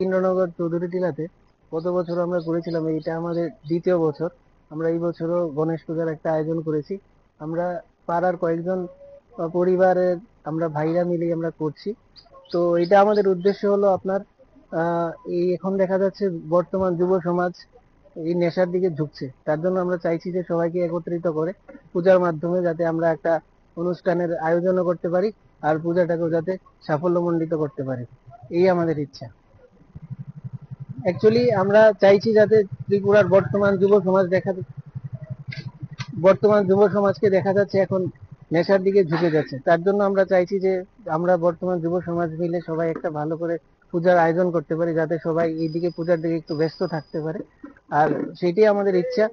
ইন্দ্রনগর চৌধুরী টিলাতে গত বছর আমরা করেছিলাম, এটা আমাদের দ্বিতীয় বছর। আমরা এই বছরও গণেশ পূজার একটা আয়োজন করেছি। আমরা পাড়ার কয়েকজন পরিবারের আমরা ভাইরা মিলে আমরা করছি। তো এটা আমাদের উদ্দেশ্য হলো আপনার এই এখন দেখা যাচ্ছে বর্তমান যুব সমাজ এই নেশার দিকে ঝুঁকছে, তার জন্য আমরা চাইছি যে সবাইকে একত্রিত করে পূজার মাধ্যমে যাতে আমরা একটা অনুষ্ঠানের আয়োজনও করতে পারি, আর পূজাটাকেও যাতে সাফল্যমণ্ডিত করতে পারি, এই আমাদের ইচ্ছা। অ্যাকচুয়ালি আমরা চাইছি যাতে ত্রিপুরার বর্তমান যুব সমাজকে দেখা যাচ্ছে এখন নেশার দিকে ঝুঁকে যাচ্ছে, তার জন্য আমরা চাইছি যে আমরা বর্তমান যুব সমাজ মিলে সবাই একটা ভালো করে পূজার আয়োজন করতে পারি, যাতে সবাই এইদিকে পূজার দিকে একটু ব্যস্ত থাকতে পারে। আর সেটাই আমাদের ইচ্ছা।